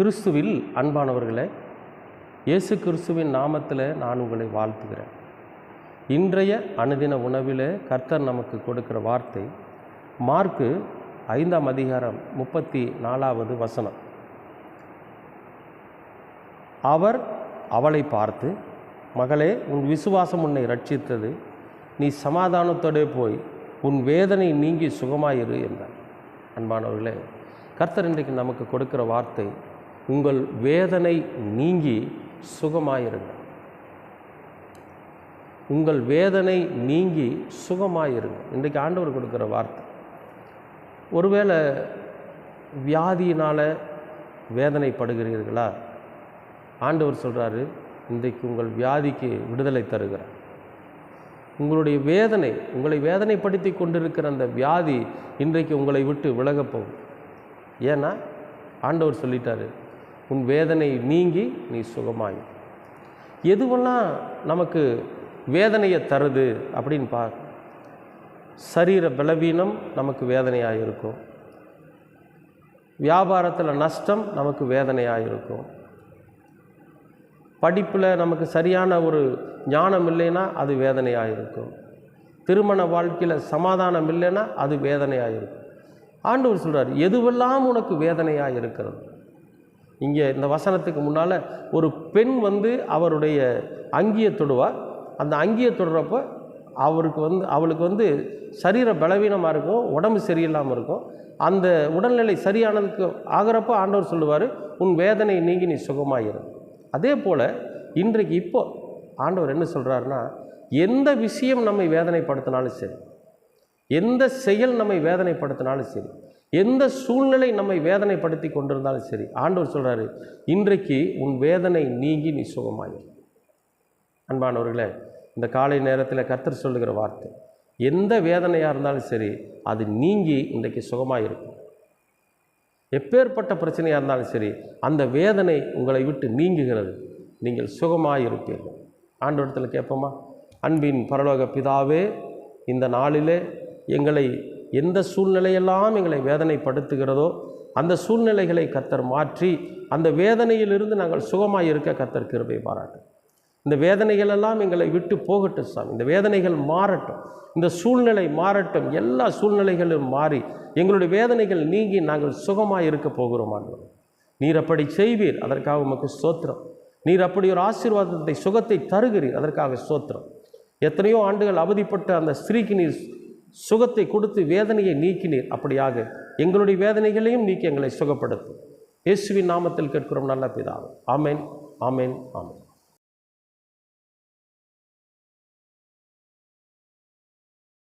கிறிஸ்துவில் அன்பானவர்களே, இயேசு கிறிஸ்துவின் நாமத்தில் நான் உங்களை வாழ்த்துகிறேன். இன்றைய அனுதின உணவில் கர்த்தர் நமக்கு கொடுக்கிற வார்த்தை மார்க்கு 5ஆம் அதிகாரம் 34வது வசனம். அவர் அவளை பார்த்து, மகளே, உன் விசுவாசம் உன்னை ரட்சித்தது, நீ சமாதானத்தோடு போய் உன் வேதனை நீங்கி சுகமாயிரு என்றார். அன்பானவர்களே, கர்த்தர் இன்றைக்கு நமக்கு கொடுக்கிற வார்த்தை, உங்கள் வேதனை நீங்கி சுகமாயிருங்க. உங்கள் வேதனை நீங்கி சுகமாயிருங்க. இன்றைக்கு ஆண்டவர் கொடுக்குற வார்த்தை. ஒருவேளை வியாதியினால் வேதனைப்படுகிறீர்களா? ஆண்டவர் சொல்கிறாரு, இன்றைக்கு உங்கள் வியாதிக்கு விடுதலை தருகிறார். உங்களுடைய வேதனை, உங்களை வேதனைப்படுத்தி கொண்டிருக்கிற அந்த வியாதி இன்றைக்கு உங்களை விட்டு விலகப் போகும். ஏன்னா ஆண்டவர் சொல்லிட்டாரு, உன் வேதனை நீங்கி நீ சுகமாயி. எதுவெல்லாம் நமக்கு வேதனையை தருது அப்படின்னு சரீர பலவீனம் நமக்கு வேதனையாக இருக்கும், வியாபாரத்தில் நஷ்டம் நமக்கு வேதனையாக இருக்கும், படிப்பில் நமக்கு சரியான ஒரு ஞானம் இல்லைன்னா அது வேதனையாக இருக்கும், திருமண வாழ்க்கையில் சமாதானம் இல்லைன்னா அது வேதனையாக இருக்கும். ஆண்டவர் சொல்கிறார், எதுவெல்லாம் உனக்கு வேதனையாக இருக்கிறது. இங்கே இந்த வசனத்துக்கு முன்னால் ஒரு பெண் அவருடைய அங்கியை தொடுவார். அந்த அங்கியை தொடுறப்போ அவளுக்கு சரீர பலவீனமாக இருக்கும், உடம்பு சரியில்லாமல் இருக்கும். அந்த உடல்நிலை சரியானதுக்கு ஆகிறப்போ ஆண்டவர் சொல்லுவார், உன் வேதனை நீங்கி நீ சுகமாயிரு. அதே போல் இன்றைக்கு இப்போ ஆண்டவர் என்ன சொல்கிறாருன்னா, எந்த விஷயம் நம்மை வேதனைப்படுத்தினாலும் சரி, எந்த செயல் நம்மை வேதனைப்படுத்தினாலும் சரி, எந்த சூழ்நிலை நம்மை வேதனைப்படுத்தி கொண்டிருந்தாலும் சரி, ஆண்டவர் சொல்கிறாரு, இன்றைக்கு உன் வேதனை நீங்கி நீ சுகமாயிரு. அன்பானவர்களே, இந்த காலை நேரத்தில் கர்த்தர் சொல்லுகிற வார்த்தை, எந்த வேதனையாக இருந்தாலும் சரி அது நீங்கி இன்றைக்கு சுகமாயிருக்கும். எப்பேற்பட்ட பிரச்சனையாக இருந்தாலும் சரி அந்த வேதனை உங்களை விட்டு நீங்குகிறது, நீங்கள் சுகமாயிருப்பீர்கள். ஆண்டவரிடத்தில் கேட்போமா? அன்பின் பரலோக பிதாவே, இந்த நாளிலே எங்களை எந்த சூழ்நிலையெல்லாம் எங்களை வேதனைப்படுத்துகிறதோ அந்த சூழ்நிலைகளை கர்த்தர் மாற்றி அந்த வேதனையிலிருந்து நாங்கள் சுகமாக இருக்க கர்த்தர் கிருபை பாராட்டும். இந்த வேதனைகளெல்லாம் எங்களை விட்டு போகட்டும் சாமி. இந்த வேதனைகள் மாறட்டும், இந்த சூழ்நிலை மாறட்டும். எல்லா சூழ்நிலைகளும் மாறி எங்களுடைய வேதனைகள் நீங்கி நாங்கள் சுகமாக இருக்க போகிறோம். ஆண்டவர், நீர் அப்படி செய்வீர், அதற்காக உமக்கு ஸ்தோத்திரம். நீர் அப்படி ஒரு ஆசீர்வாதத்தை, சுகத்தை தருகிறீர், அதற்காக ஸ்தோத்திரம். எத்தனையோ ஆண்டுகள் அவதிப்பட்ட அந்த ஸ்திரீக்கு நீர் சுகத்தை கொடுத்து வேதனையை நீக்கினீர். அப்படியாக எங்களுடைய வேதனைகளையும் நீக்கி எங்களை சுகப்படுத்தும். இயேசுவின் நாமத்தில் கேட்கிறோம் நல்ல பிதாவே. ஆமென், ஆமென், ஆமென்.